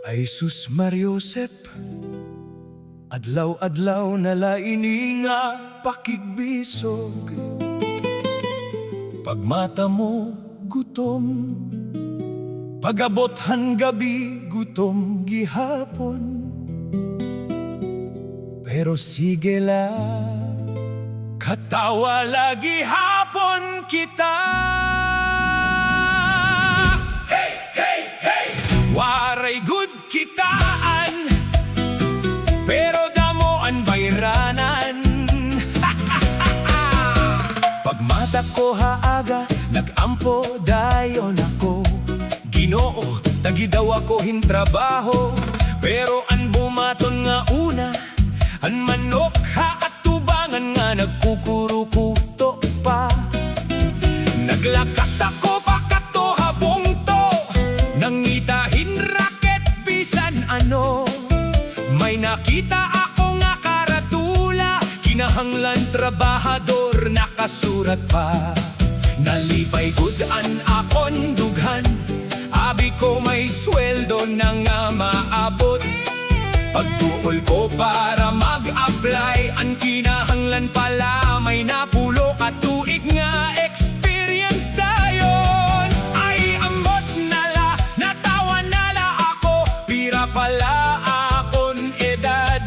Ay sus Mariosep, adlaw-adlaw na laini nga pakigbisog. Pag mata mo gutom, pag-abothan gabi gutom gihapon. Pero sige la, katawa lagi hapon kita. Hey, hey, hey! Waray Gud Kitaan, pero Damo ang Bayranan. Pag mata ko haaga, nag-ampo dayon ako. Ginoo, tagi daw ako hintrabaho, pero an bumaton nga una, an manok ha at tubangan nga nagkukurukuto pa. Naglakat ako pa kato habong to, nangitahin raket bisan ano. May nakita ako nga karatula, kinahanglan trabahador nakasurat pa. Nalipay gudan akon dughan, abi ko may sweldo na nga maabot. Pagtuol ko para mag-apply, ang kinahanglan pala may napulo katuig nga experience dayon. Ay amot nala, natawa nala ako, pira pala akon edad.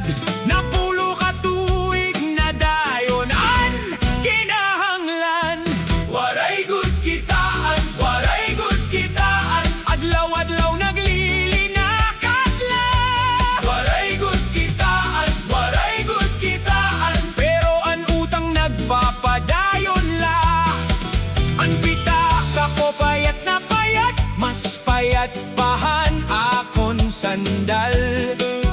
Napulo katuig na dayon, an kinahanglan. Waray Gud Kitaan, Waray Gud Kitaan, adlaw-adlaw naglilinakat la. Waray Gud Kitaan, Waray Gud Kitaan, pero an utang nagpapadayon la. An bitaka ko payat na payat, mas payat pahan akon sandal.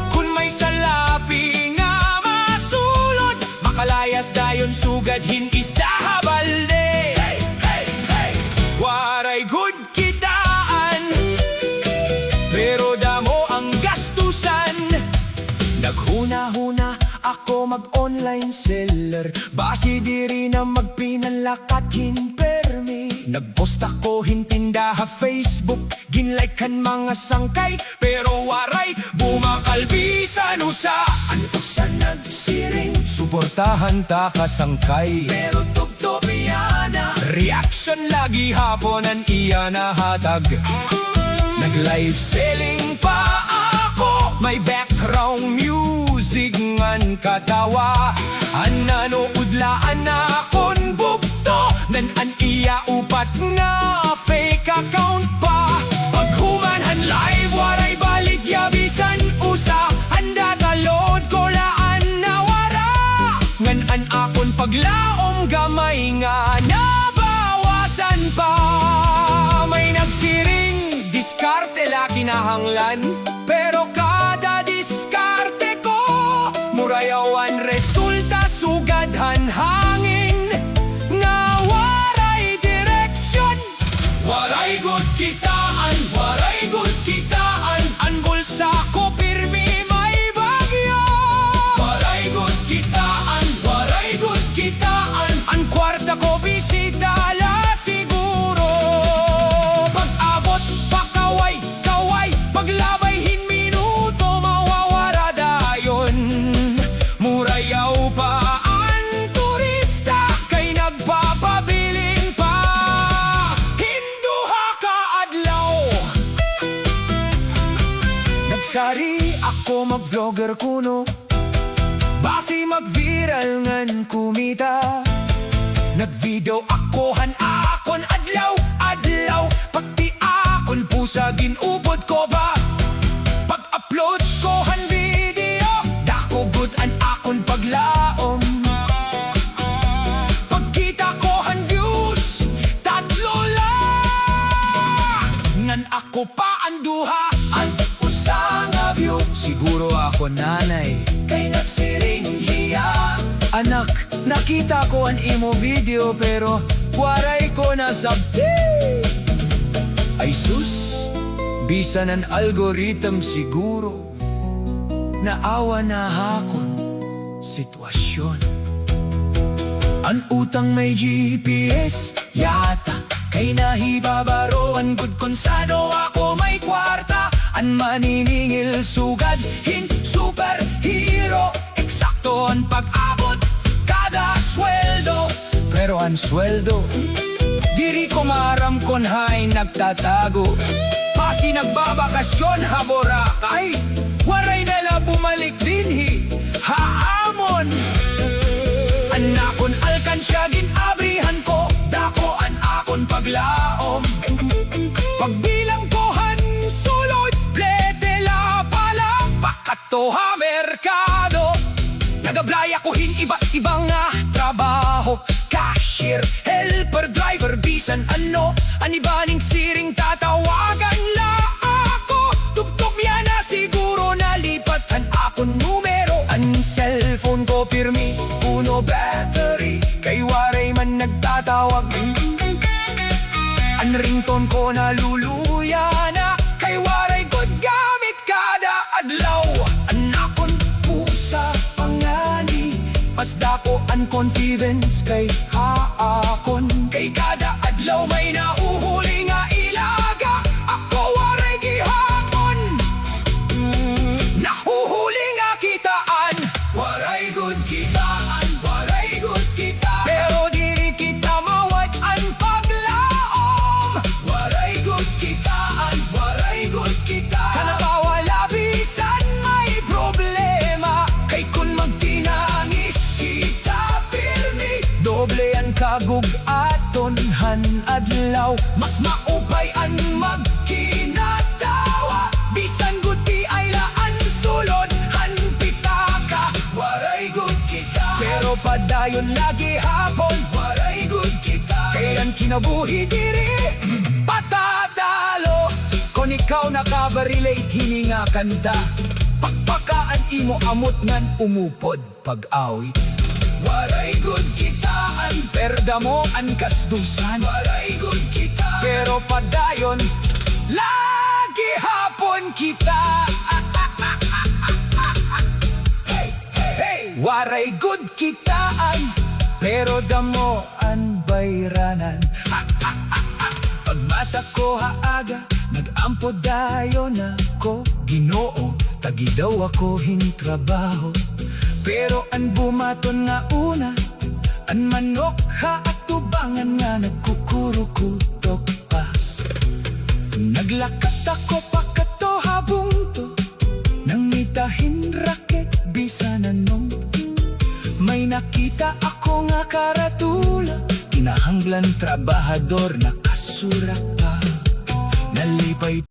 Kun may salapi nga masulod, makalayas dayon sugad hinisda habalde. Hey, hey, hey! Waray Gud Kitaan, pero Damo ang gastusan. Naghuna-huna ako mag-online seller, basi diri na magpinalakat hinpermi. Nagpost ako hintinda ha Facebook, ginlike kan mga sangkay, pero waray bumakalbisan usaan. Usan nagsiring, suportahan ta kasangkay, pero tugtobiyana. Reaction lagi hapon ang iya nahatag. Nag-live selling pa ako, may background music ngan katawa. An nanoodlaan akon bugto, nan an iya upat nga fake account pa. Paghumanhan live, waray balik yabisan usa, handa galod ko laan na wara. Ngan an akon paglaom gamay nga nabawasan pa. May nagsiring, diskarte la kinahanglan, pero kada diskarte ko murayawan resulta sugadhan hangin nga waray direksyon. Waray Gud Kitaan, Waray Gud Kitaan, an bulsa ko pirmi may bagyo. Waray Gud Kitaan, Waray Gud Kitaan, an kwarta ko bisita la siguro. Pag-abot pa kaway, paglabay minuto mawawara dayon. Murayaw pa ang turista, kay nagpapabilin pa. Hinduha ka adlaw, nagsari ako mag-vlogger kuno, basi mag-viral ngan kumita. Nag-video akohan akon adlaw-adlaw, pagti akon pusa ginubod ko ba. Pag-upload ko han video, dako good an akon paglaom. Pagkita ko han views, tatlo lang. Ngan ako pa ang duha, ang usa nga view. Siguro ako nanay, kay nagsiring hiya. Anak, nakita ko ang imo video, pero waray ko na sabti. Ay sus, bisan ang algorithm siguro, naawa na hakon sitwasyon. Ang utang may GPS yata, kay nahibabaroan gud kung sano ako may kwara. An maniningil sugad, superhero. Eksakto ang pag-abot kada sweldo. Pero ang sweldo, diri ko maram kon hay nagtatago. Pasi nagbabakasyon ha Boracay, waray nila bumalik dinhi haamon. Anakon alkansya ginabrihan ko, dako an akon paglaom. Pagbilang ko han sulod, pletela pala, pakato ha merkado. Nagablay ako iba-ibang nga trabaho, cashier, helper, driver, bisan ano. Anibaning siring tatawagan la ako. Tugtog niya na siguro nalipatan akong numero. Ang cellphone ko pirmi, puno battery. Kay Waray man nagtatawag. Ang ringtone ko naluluya na. Kay Waray Gud gamit kada adlaw. Anakon pusa pangani, mas dako ang confidence kay haakon. Kay kada adlaw may nahuhuli nga ilaga. Ako waray gihapon, nahuhuli nga kitaan. Waray Gud Kitaan, Waray Gud Kitaan. Pero diri kita mawat ang paglaom. Waray Gud Kitaan, Waray Gud Kitaan. Kanabawala bisan may problema. Kay kun magtinangis kita pirmi, doble ang kagug-aton han adlaw. Mas maupay ang magkinatawa. Bisan guti ay laan sulod han pitaka. Waray Gud Kitaan, pero padayon lagi hapon. Waray Gud Kitaan, kayan kinabuhi diri patadalo. Kung ikaw nakabarelate hini nga kanta, pakpakaan imo amot ngan umupod pag-awit. Waray Gud Kitaan, pero Damo ang gastusan. Waray Gud Kitaan, pero padayon lagi hapon kita. Hey, hey, hey. Waray Gud Kitaan, pero Damo ang bayranan. Pagmata ko haaga, nag-ampod dayon ako. Ginoo, tagi daw ako hintrabaho. Pero an bumaton nga una, an manok ha at tubangan nga nagkukurukutok pa. Naglakat ako pakato habong to, nang itahin raket bisan anong. May nakita ako nga karatula, kinahanglan trabahador nakasura pa. Nalipay